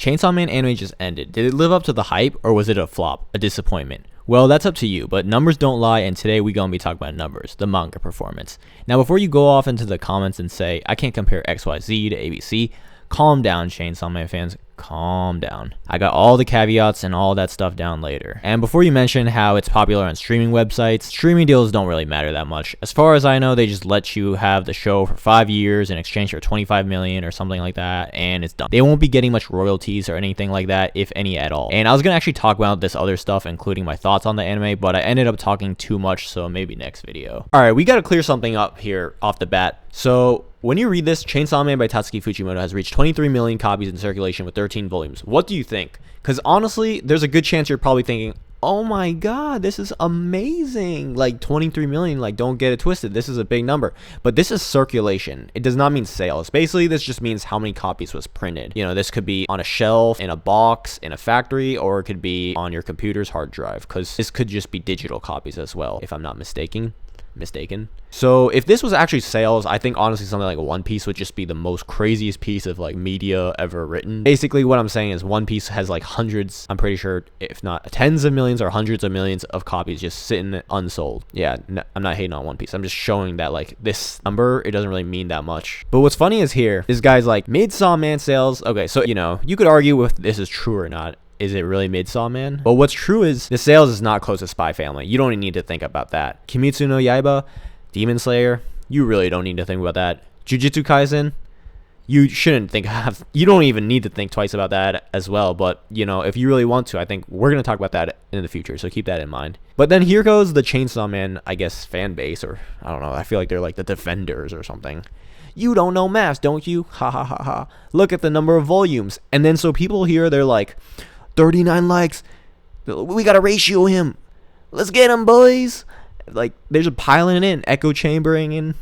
Chainsaw Man anime just ended. Did it live up to the hype, or was it a flop, a disappointment? Well, that's up to you, but numbers don't lie, and today we're going to be talking about numbers, the manga performance. Now, before you go off into the comments and say, I can't compare XYZ to ABC, calm down, Chainsaw Man fans. Calm down. I got all the caveats and all that stuff down later. And before you mention how it's popular on streaming websites, streaming deals don't really matter that much. As far as I know, they just let you have the show for 5 years in exchange for 25 million or something like that, and it's done. They won't be getting much royalties or anything like that, if any at all. And I was gonna actually talk about this other stuff, including my thoughts on the anime, but I ended up talking too much, so maybe next video. Alright, we gotta clear something up here off the bat. So when you read this, Chainsaw Man by Tatsuki Fujimoto has reached 23 million copies in circulation with 13 volumes. What do you think? Because honestly, there's a good chance you're probably thinking, oh my god, this is amazing. Like 23 million, like don't get it twisted. This is a big number. But this is circulation. It does not mean sales. Basically, this just means how many copies was printed. You know, this could be on a shelf, in a box, in a factory, or it could be on your computer's hard drive. Because this could just be digital copies as well, if I'm not mistaken. So if this was actually sales, I think honestly something like One Piece would just be the most craziest piece of like media ever written. Basically what I'm saying is One Piece has like hundreds, I'm pretty sure, if not tens of millions or hundreds of millions of copies just sitting unsold. Yeah, I'm not hating on One Piece. I'm just showing that like this number, it doesn't really mean that much. But what's funny is here, this guy's like Chainsaw Man sales. Okay, so you know, you could argue if this is true or not. Is it really Chainsaw Man? But what's true is the sales is not close to Spy Family. You don't even need to think about that. Kimetsu no Yaiba, Demon Slayer, you really don't need to think about that. Jujutsu Kaisen, you shouldn't think of, you don't even need to think twice about that as well. But you know, if you really want to, I think we're gonna talk about that in the future, so keep that in mind. But then here goes the Chainsaw Man, I guess, fan base, or I don't know, I feel like they're like the defenders or something. You don't know math, don't you? Ha ha ha ha. Look at the number of volumes. And then so people here, they're like, 39 likes, we gotta ratio him, let's get him, boys. Like they're just piling it in, echo chambering, and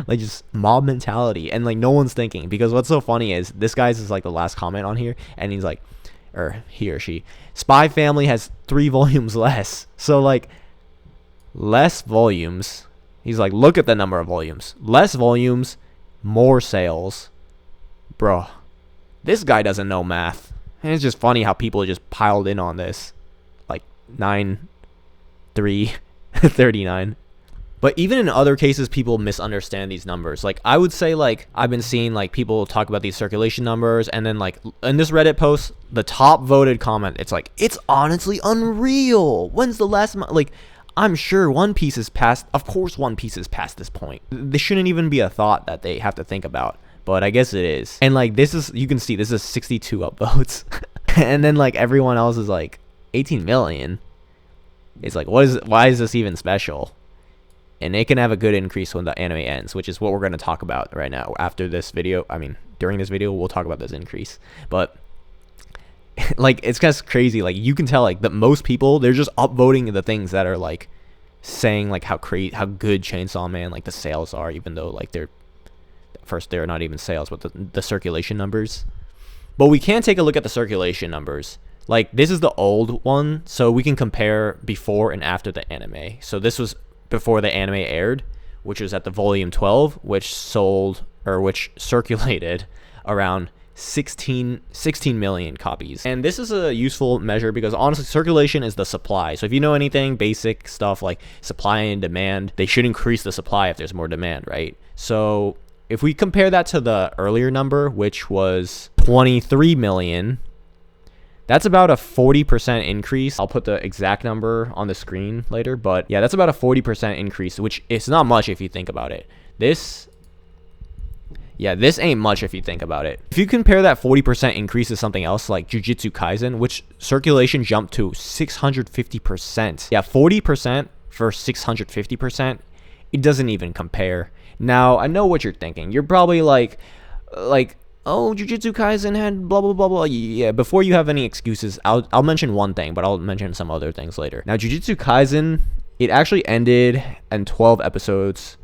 like just mob mentality, and like no one's thinking. Because what's so funny is this guy's is like the last comment on here, and he's like, or he or she, Spy Family has 3 volumes less. So like less volumes, he's like, look at the number of volumes, less volumes, more sales. Bro, this guy doesn't know math. And it's just funny how people just piled in on this. Like 9, 3, 39. But even in other cases, people misunderstand these numbers. Like I would say, like I've been seeing like people talk about these circulation numbers, and then like in this Reddit post, the top voted comment, it's like, it's honestly unreal. When's the last like I'm sure One Piece is past. Of course One Piece is past this point. This shouldn't even be a thought that they have to think about. But I guess it is. And like this is, you can see this is 62 upvotes. And then like everyone else is like 18 million. It's like, why is this even special? And it can have a good increase when the anime ends, which is what we're going to talk about right now. After this video, I mean, during this video, we'll talk about this increase. But like, it's just crazy. Like you can tell like that most people, they're just upvoting the things that are like saying like how good Chainsaw Man, like the sales are, even though like they're not even sales, but the circulation numbers. But we can take a look at the circulation numbers. Like this is the old one, so we can compare before and after the anime. So this was before the anime aired, which was at the volume 12, which circulated around 16 million copies. And this is a useful measure because honestly, circulation is the supply. So if you know anything, basic stuff like supply and demand, they should increase the supply if there's more demand, right? So if we compare that to the earlier number, which was 23 million, that's about a 40% increase. I'll put the exact number on the screen later, but yeah, that's about a 40% increase, which is not much if you think about it. This ain't much if you think about it. If you compare that 40% increase to something else like Jujutsu Kaisen, which circulation jumped to 650%. Yeah, 40% for 650%, it doesn't even compare. Now, I know what you're thinking. You're probably like, oh, Jujutsu Kaisen had blah, blah, blah, blah. Yeah, before you have any excuses, I'll mention one thing, but I'll mention some other things later. Now, Jujutsu Kaisen, it actually ended in 24 episodes.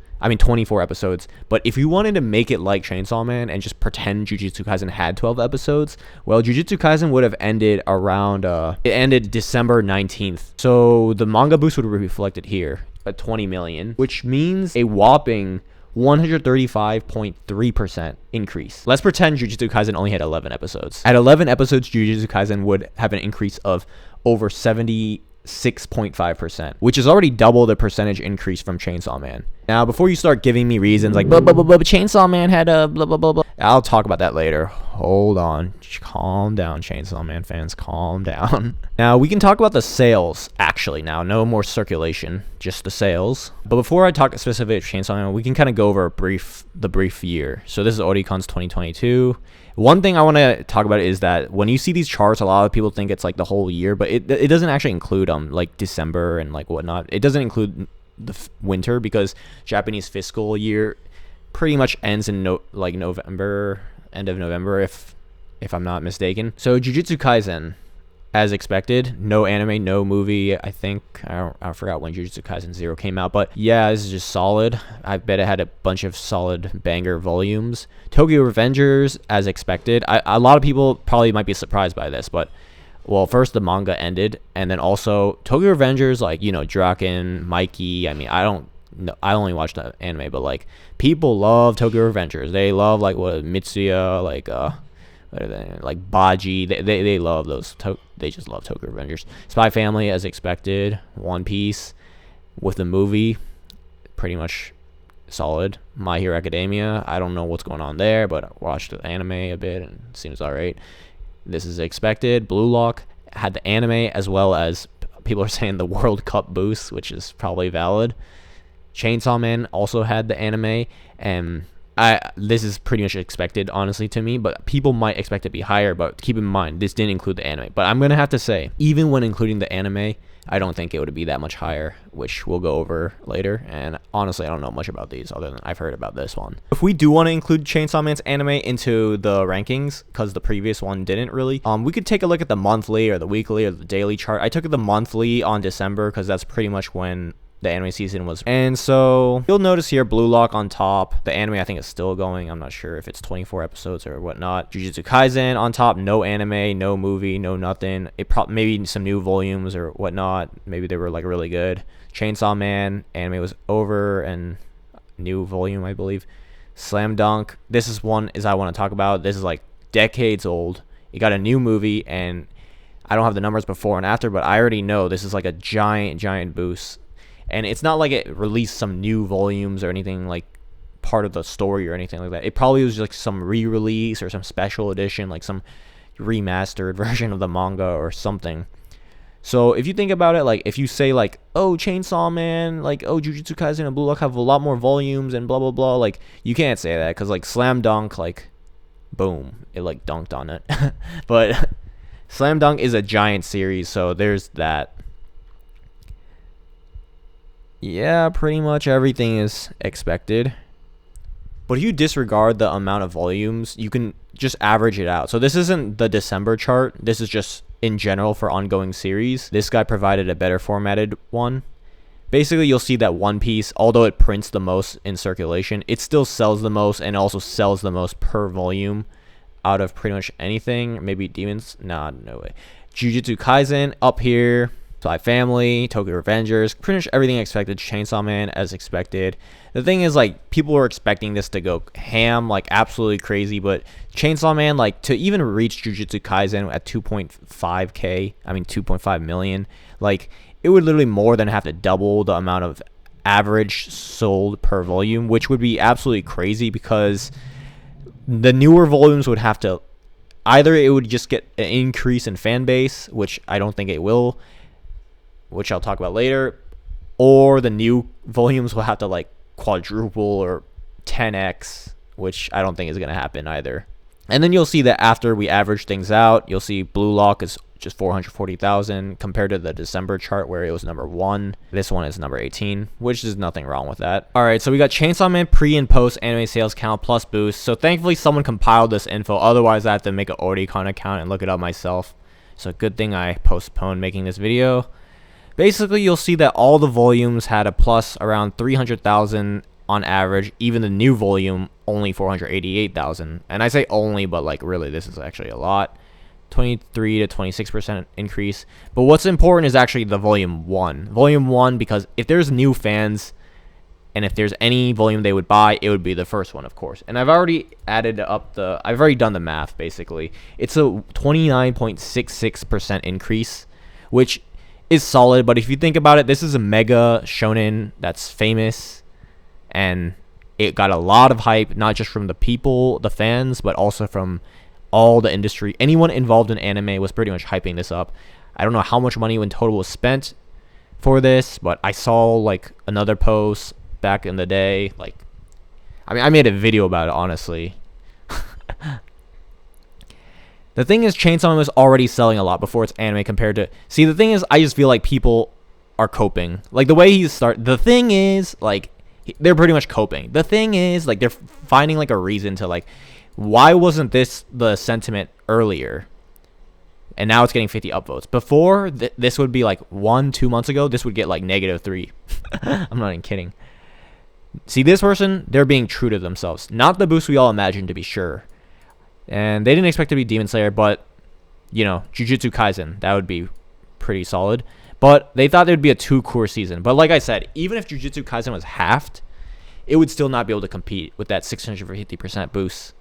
But if you wanted to make it like Chainsaw Man and just pretend Jujutsu Kaisen had 12 episodes, well, Jujutsu Kaisen would have ended around, it ended December 19th. So the manga boost would be reflected here at 20 million, which means a whopping 135.3% increase. Let's pretend Jujutsu Kaisen only had 11 episodes. At 11 episodes, Jujutsu Kaisen would have an increase of over 76.5%, which is already double the percentage increase from Chainsaw Man. Now, before you start giving me reasons like, Chainsaw Man had a blah, blah, blah, blah, I'll talk about that later. Hold on. Calm down, Chainsaw Man fans. Calm down. Now, we can talk about the sales, actually, now. No more circulation, just the sales. But before I talk specifically of Chainsaw Man, we can kind of go over the brief year. So this is Oricon's 2022. One thing I want to talk about is that when you see these charts, a lot of people think it's like the whole year, but it doesn't actually include like December and like whatnot. It doesn't include the winter because Japanese fiscal year pretty much ends in November, end of November, if I'm not mistaken. So Jujutsu Kaisen, as expected, no anime, no movie. I forgot when Jujutsu Kaisen 0 came out, but yeah, this is just solid. I bet it had a bunch of solid banger volumes. Tokyo Revengers, as expected. A lot of people probably might be surprised by this, but well, first the manga ended, and then also Tokyo Revengers, like, you know, Draken, Mikey. I mean, I only watched the anime, but like people love Tokyo Revengers. They love like what Mitsuya, like what are they, like Baji. They love those. They just love Tokyo Revengers. Spy Family, as expected. One Piece with the movie, pretty much solid. My Hero Academia, I don't know what's going on there, but I watched the anime a bit and it seems alright. This is expected. Blue Lock had the anime as well as people are saying the World Cup boost, which is probably valid. Chainsaw Man also had the anime, and this is pretty much expected, honestly, to me, but people might expect it to be higher, but keep in mind, this didn't include the anime. But I'm going to have to say, even when including the anime, I don't think it would be that much higher, which we'll go over later, and honestly, I don't know much about these, other than I've heard about this one. If we do want to include Chainsaw Man's anime into the rankings, because the previous one didn't really, we could take a look at the monthly, or the weekly, or the daily chart. I took the monthly on December, because that's pretty much when the anime season was. And so you'll notice here Blue Lock on top. The anime I think is still going. I'm not sure if it's 24 episodes or whatnot. Jujutsu Kaisen on top. No anime, no movie, no nothing. Maybe some new volumes or whatnot. Maybe they were like really good. Chainsaw Man anime was over and new volume, I believe. Slam Dunk. This is one I want to talk about. This is like decades old. It got a new movie, and I don't have the numbers before and after, but I already know this is like a giant boost. And it's not like it released some new volumes or anything like part of the story or anything like that. It probably was like some re-release or some special edition, like some remastered version of the manga or something. So if you think about it, like if you say like, oh, Chainsaw Man, like, oh, Jujutsu Kaisen and Blue Lock have a lot more volumes and blah, blah, blah. Like, you can't say that because like Slam Dunk, like, boom, it like dunked on it. But Slam Dunk is a giant series, so there's that. Yeah, pretty much everything is expected. But if you disregard the amount of volumes, you can just average it out. So this isn't the December chart. This is just in general for ongoing series. This guy provided a better formatted one. Basically, you'll see that One Piece, although it prints the most in circulation, it still sells the most and also sells the most per volume out of pretty much anything. Maybe Demons? Nah, no way. Jujutsu Kaisen up here. Spy Family, Tokyo Revengers, pretty much everything expected. Chainsaw Man as expected. The thing is, like, people were expecting this to go ham, like absolutely crazy, but Chainsaw Man, like, to even reach Jujutsu Kaisen at 2.5 million, like, it would literally more than have to double the amount of average sold per volume, which would be absolutely crazy because the newer volumes would have to either it would just get an increase in fan base, which I don't think it will, which I'll talk about later, or the new volumes will have to like quadruple or 10x, which I don't think is going to happen either. And then you'll see that after we average things out, you'll see Blue Lock is just 440,000 compared to the December chart where it was number 1. This one is number 18, which is nothing wrong with that. All right, so we got Chainsaw Man pre and post anime sales count plus boost. So thankfully someone compiled this info. Otherwise I have to make an Oricon account and look it up myself. So good thing I postponed making this video. Basically, you'll see that all the volumes had a plus around 300,000 on average. Even the new volume, only 488,000. And I say only, but like really, this is actually a lot. 23 to 26% increase. But what's important is actually the volume 1. Volume 1, because if there's new fans, And if there's any volume they would buy, it would be the first one, of course. And I've already done the math, basically. It's a 29.66% increase, which is solid. But if you think about it, this is a mega shonen that's famous, and it got a lot of hype, not just from the people, the fans, but also from all the industry. Anyone involved in anime was pretty much hyping this up. I don't know how much money in total was spent for this, but I saw like another post back in the day. Like, I mean, I made a video about it, honestly. The thing is, Chainsaw Man was already selling a lot before its anime compared to... See, the thing is, I just feel like people are coping. Like, the way the thing is, like, they're pretty much coping. The thing is, like, they're finding, like, a reason to, like, why wasn't this the sentiment earlier? And now it's getting 50 upvotes. Before, this would be, like, 1-2 months ago, this would get, like, -3. I'm not even kidding. See, this person, they're being true to themselves. Not the boost we all imagined, to be sure. And they didn't expect to be Demon Slayer, but, you know, Jujutsu Kaisen, that would be pretty solid. But they thought there would be a 2-core season. But like I said, even if Jujutsu Kaisen was halved, it would still not be able to compete with that 650% boost.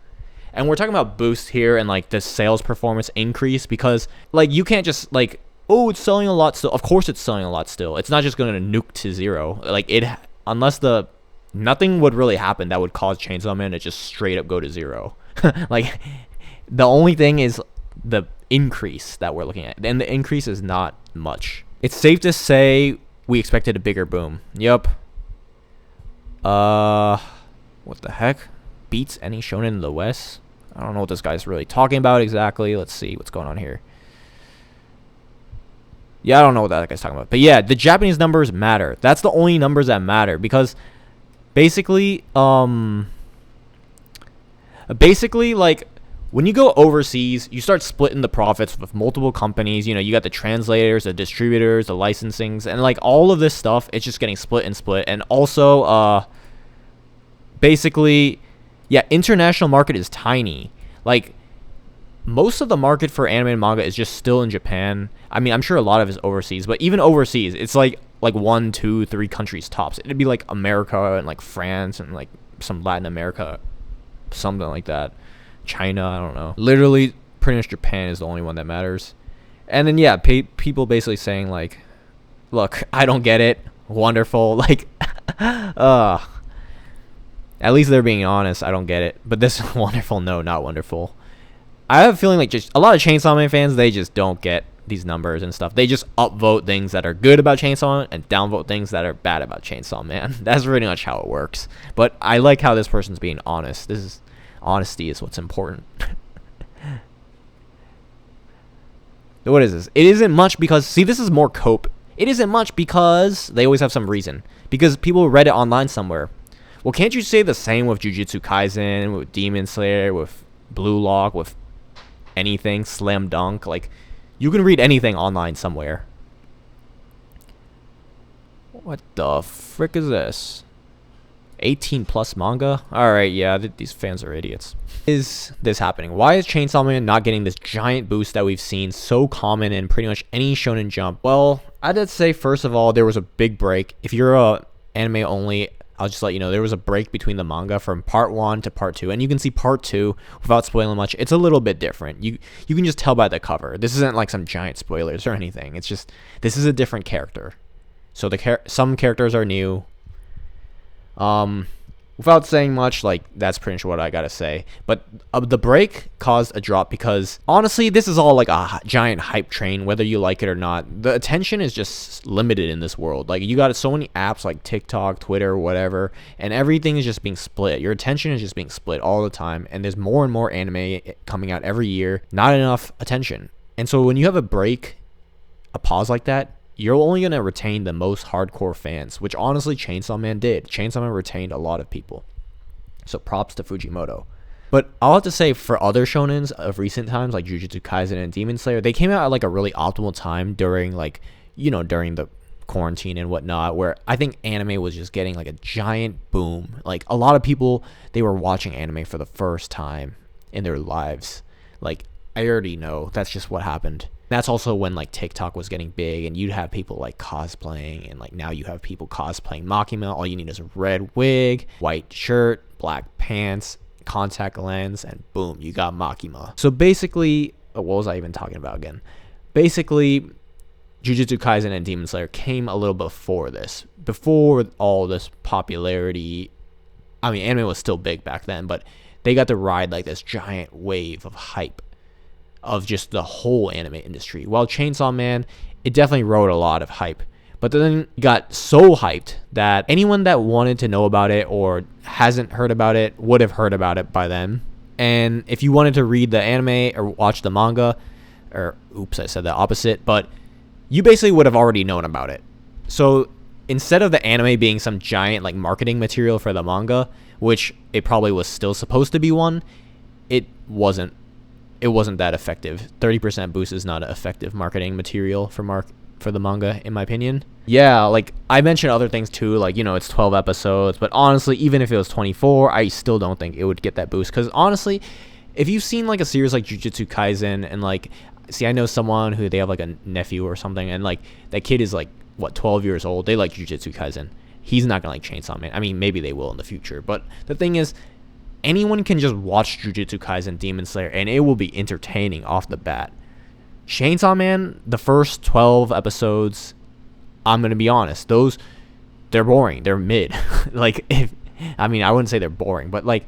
And we're talking about boost here and, like, the sales performance increase, because, like, you can't just, like, oh, it's selling a lot still. Of course it's selling a lot still. It's not just going to nuke to zero. Like, nothing would really happen that would cause Chainsaw Man to just straight up go to zero. Like, the only thing is the increase that we're looking at, and the increase is not much. It's safe to say we expected a bigger boom. Yep. What the heck? Beats any shonen in the West? I don't know what this guy's really talking about exactly. Let's see what's going on here. Yeah, I don't know what that guy's talking about. But yeah, the Japanese numbers matter. That's the only numbers that matter, because basically, like, when you go overseas, you start splitting the profits with multiple companies. You know, you got the translators, the distributors, the licensings, and, like, all of this stuff, it's just getting split and split. And also, basically, yeah, international market is tiny. Like, most of the market for anime and manga is just still in Japan. I mean, I'm sure a lot of it is overseas, but even overseas, it's like 1, 2, 3 countries tops. It'd be like America and, like, France and, like, some Latin America, something like that. China, I don't know. Literally, pretty much Japan is the only one that matters. And then, yeah, people basically saying, like, look, I don't get it. Wonderful. Like, at least they're being honest. I don't get it. But this is wonderful. No, not wonderful. I have a feeling like just a lot of Chainsaw Man fans, they just don't get these numbers and stuff. They just upvote things that are good about Chainsaw Man and downvote things that are bad about Chainsaw Man. That's pretty much how it works. But I like how this person's being honest. Honesty is what's important. What is this? It isn't much because, see, this is more cope. It isn't much because they always have some reason. Because people read it online somewhere. Well, can't you say the same with Jujutsu Kaisen, with Demon Slayer, with Blue Lock, with anything, Slam Dunk? Like, you can read anything online somewhere. What the frick is this? 18 plus manga? Alright, yeah, these fans are idiots. Is this happening? Why is Chainsaw Man not getting this giant boost that we've seen so common in pretty much any Shonen Jump? Well, I'd say, first of all, there was a big break. If you're a anime only, I'll just let you know, there was a break between the manga from part 1 to part 2. And you can see part 2, without spoiling much, it's a little bit different. You can just tell by the cover. This isn't like some giant spoilers or anything. It's just, this is a different character. So some characters are new. Without saying much, like, that's pretty much what I gotta say. But the break caused a drop because, honestly, this is all like a giant hype train, whether you like it or not. The attention is just limited in this world. Like, you got so many apps like TikTok, Twitter, whatever, and everything is just being split. Your attention is just being split all the time, and there's more and more anime coming out every year. Not enough attention. And so when you have a break, a pause like that, you're only going to retain the most hardcore fans, which honestly Chainsaw Man did. Chainsaw Man retained a lot of people. So props to Fujimoto. But I'll have to say, for other shonens of recent times, like Jujutsu Kaisen and Demon Slayer, they came out at like a really optimal time during, like, you know, during the quarantine and whatnot, where I think anime was just getting like a giant boom. Like, a lot of people, they were watching anime for the first time in their lives. Like, I already know that's just what happened. That's also when like TikTok was getting big, and you'd have people like cosplaying, and like now you have people cosplaying Makima. All you need is a red wig, white shirt, black pants, contact lens, and boom, you got Makima. So basically, what was I even talking about again? Basically, Jujutsu Kaisen and Demon Slayer came a little before this. Before all this popularity, I mean, anime was still big back then, but they got to ride like this giant wave of hype of just the whole anime industry. While Chainsaw Man, it definitely rode a lot of hype, but then got so hyped that anyone that wanted to know about it or hasn't heard about it would have heard about it by then. And if you wanted to read the anime or watch the manga, or oops, I said the opposite, but you basically would have already known about it. So instead of the anime being some giant like marketing material for the manga, which it probably was still supposed to be one, it wasn't that effective. 30% boost is not an effective marketing material for the manga, in my opinion. Yeah, like I mentioned other things too, like, you know, it's 12 episodes, but honestly, even if it was 24, I still don't think it would get that boost, because honestly, if you've seen like a series like Jujutsu Kaisen, and like, see, I know someone who, they have like a nephew or something, and like that kid is like, what, 12 years old, they like Jujutsu Kaisen. He's not gonna like Chainsaw Man. I mean, maybe they will in the future, but the thing is, anyone can just watch Jujutsu Kaisen, Demon Slayer, and it will be entertaining off the bat. Chainsaw Man, the first 12 episodes, I'm going to be honest, they're boring. They're mid. Like, I wouldn't say they're boring, but like,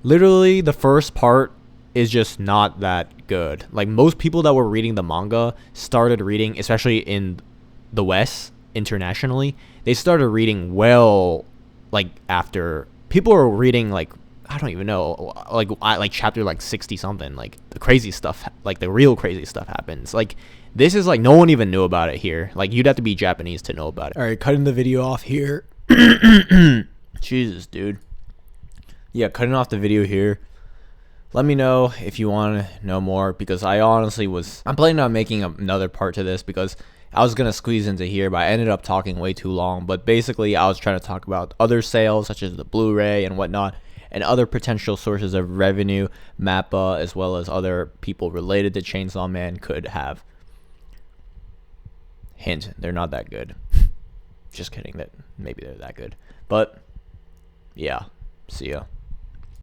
literally the first part is just not that good. Like, most people that were reading the manga started reading, especially in the West, internationally, they started reading well, like, after... People are reading, like, I don't even know, like chapter like 60 something, like the crazy stuff, like the real crazy stuff happens. Like, this is like, no one even knew about it here. Like, you'd have to be Japanese to know about it. All right, cutting the video off here. Jesus, dude. Yeah, cutting off the video here. Let me know if you want to know more, because I honestly I'm planning on making another part to this, because I was going to squeeze into here, but I ended up talking way too long. But basically, I was trying to talk about other sales, such as the Blu-ray and whatnot, and other potential sources of revenue Mappa, as well as other people related to Chainsaw Man, could have. Hint, they're not that good. Just kidding, that maybe they're that good. But, yeah, see ya.